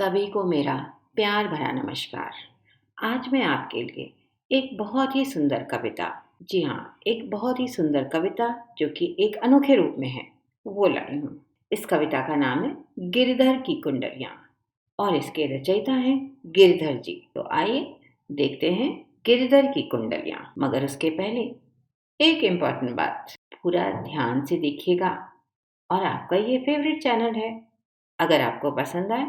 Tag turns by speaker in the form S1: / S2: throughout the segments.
S1: सभी को मेरा प्यार भरा नमस्कार। आज मैं आपके लिए एक बहुत ही सुंदर कविता, जी हाँ, एक बहुत ही सुंदर कविता जो कि एक अनोखे रूप में है, वो लाई हूँ। इस कविता का नाम है गिरधर की कुंडलियाँ और इसके रचयिता हैं गिरधर जी। तो आइए देखते हैं गिरधर की कुंडलियाँ। मगर उसके पहले एक इम्पॉर्टेंट बात, पूरा ध्यान से देखिएगा और आपका ये फेवरेट चैनल है। अगर आपको पसंद आए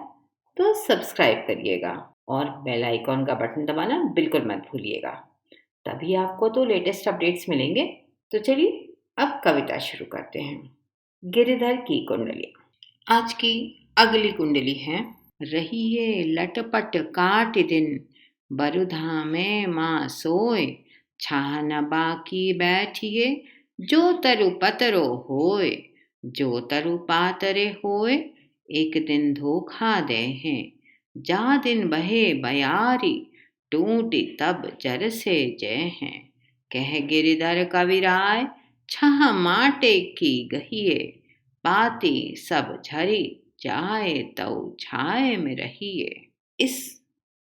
S1: तो सब्सक्राइब करिएगा और बेल आइकॉन का बटन दबाना बिल्कुल मत भूलिएगा, तभी आपको तो लेटेस्ट अपडेट्स मिलेंगे। तो चलिए अब कविता शुरू करते हैं। गिरधर की कुंडली। आज की अगली कुंडली है। रहिए लटपट काट दिन, बरुधा में माँ सोए, छाह न बाकी बैठिए, जो तरु पतरो होए, जो तरु पातरे होए, एक दिन धोखा दे हैं, जा दिन बहे बयारी, टूटी तब जर से जय हैं, कह गिरधर कविराय, छह माटे की गहिए, पाती सब झरी, जाए तऊ छाए में रहिए। इस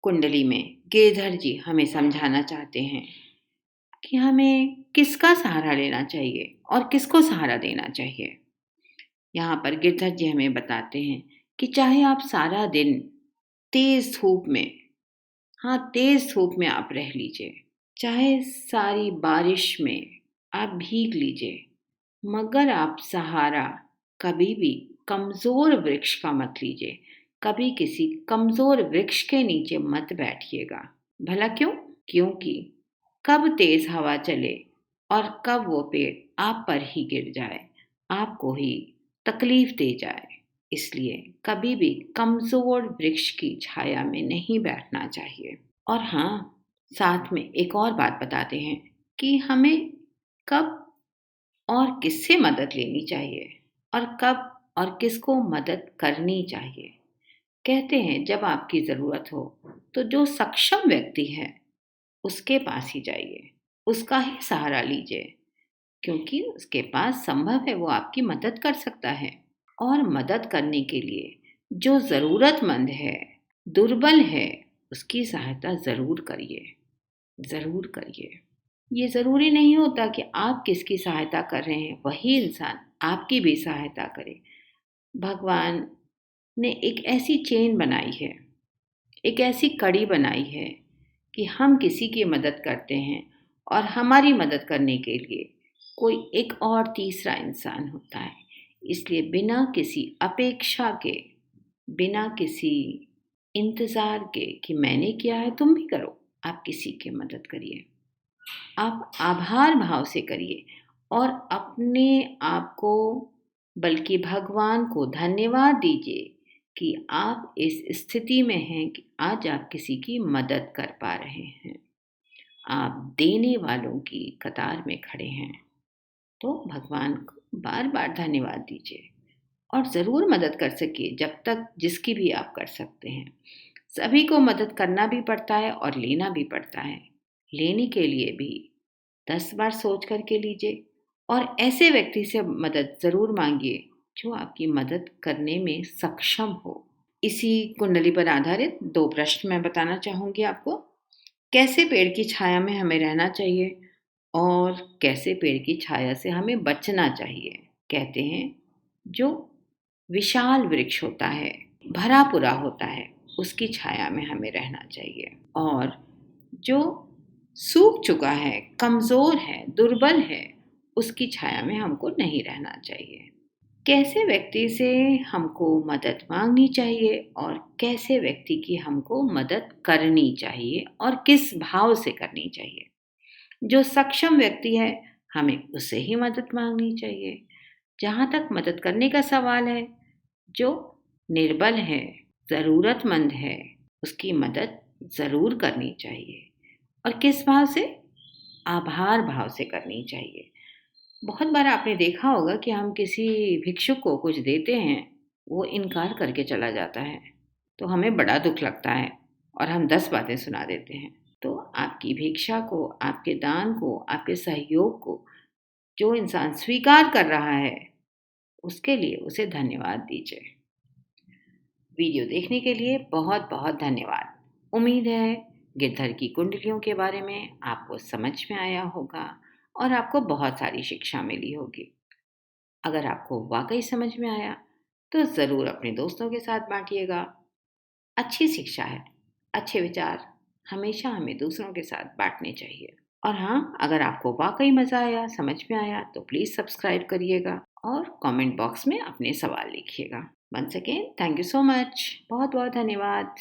S1: कुंडली में गिरधर जी हमें समझाना चाहते हैं कि हमें किसका सहारा लेना चाहिए और किसको सहारा देना चाहिए। यहाँ पर गिरधर जी हमें बताते हैं कि चाहे आप सारा दिन तेज धूप में, हाँ तेज धूप में आप रह लीजिए, चाहे सारी बारिश में आप भीग लीजिए, मगर आप सहारा कभी भी कमजोर वृक्ष का मत लीजिए। कभी किसी कमजोर वृक्ष के नीचे मत बैठिएगा। भला क्यों? क्योंकि कब तेज हवा चले और कब वो पेड़ आप पर ही गिर जाए, आपको ही तकलीफ दे जाए। इसलिए कभी भी कमजोर वृक्ष की छाया में नहीं बैठना चाहिए। और हाँ, साथ में एक और बात बताते हैं कि हमें कब और किससे मदद लेनी चाहिए और कब और किसको मदद करनी चाहिए। कहते हैं जब आपकी ज़रूरत हो तो जो सक्षम व्यक्ति है उसके पास ही जाइए, उसका ही सहारा लीजिए, क्योंकि उसके पास संभव है वो आपकी मदद कर सकता है। और मदद करने के लिए जो ज़रूरतमंद है, दुर्बल है, उसकी सहायता ज़रूर करिए, ज़रूर करिए। ये ज़रूरी नहीं होता कि आप किसकी सहायता कर रहे हैं वही इंसान आपकी भी सहायता करे। भगवान ने एक ऐसी चेन बनाई है, एक ऐसी कड़ी बनाई है कि हम किसी की मदद करते हैं और हमारी मदद करने के लिए कोई एक और तीसरा इंसान होता है। इसलिए बिना किसी अपेक्षा के, बिना किसी इंतज़ार के कि मैंने किया है तुम भी करो, आप किसी की मदद करिए। आप आभार भाव से करिए और अपने आप को, बल्कि भगवान को धन्यवाद दीजिए कि आप इस स्थिति में हैं कि आज आप किसी की मदद कर पा रहे हैं, आप देने वालों की कतार में खड़े हैं। तो भगवान को बार बार धन्यवाद दीजिए और ज़रूर मदद कर सकिए जब तक जिसकी भी आप कर सकते हैं। सभी को मदद करना भी पड़ता है और लेना भी पड़ता है। लेने के लिए भी 10 बार सोच करके लीजिए और ऐसे व्यक्ति से मदद ज़रूर मांगिए जो आपकी मदद करने में सक्षम हो। इसी कुंडली पर आधारित 2 प्रश्न मैं बताना चाहूँगी आपको। कैसे पेड़ की छाया में हमें रहना चाहिए और कैसे पेड़ की छाया से हमें बचना चाहिए। कहते हैं जो विशाल वृक्ष होता है, भरा पूरा होता है, उसकी छाया में हमें रहना चाहिए, और जो सूख चुका है, कमज़ोर है, दुर्बल है, उसकी छाया में हमको नहीं रहना चाहिए। कैसे व्यक्ति से हमको मदद मांगनी चाहिए और कैसे व्यक्ति की हमको मदद करनी चाहिए और किस भाव से करनी चाहिए। जो सक्षम व्यक्ति है हमें उससे ही मदद मांगनी चाहिए। जहाँ तक मदद करने का सवाल है, जो निर्बल है, ज़रूरतमंद है, उसकी मदद ज़रूर करनी चाहिए। और किस भाव से? आभार भाव से करनी चाहिए। बहुत बार आपने देखा होगा कि हम किसी भिक्षुक को कुछ देते हैं, वो इनकार करके चला जाता है, तो हमें बड़ा दुख लगता है और हम 10 बातें सुना देते हैं। तो आपकी भिक्षा को, आपके दान को, आपके सहयोग को जो इंसान स्वीकार कर रहा है, उसके लिए उसे धन्यवाद दीजिए। वीडियो देखने के लिए बहुत बहुत धन्यवाद। उम्मीद है गिरधर की कुंडलियों के बारे में आपको समझ में आया होगा और आपको बहुत सारी शिक्षा मिली होगी। अगर आपको वाकई समझ में आया तो ज़रूर अपने दोस्तों के साथ बांटिएगा। अच्छी शिक्षा है, अच्छे विचार हमेशा हमें दूसरों के साथ बांटने चाहिए। और हाँ, अगर आपको वाकई मज़ा आया, समझ में आया तो प्लीज़ सब्सक्राइब करिएगा और कमेंट बॉक्स में अपने सवाल लिखिएगा। Once again thank you so much. बहुत बहुत धन्यवाद।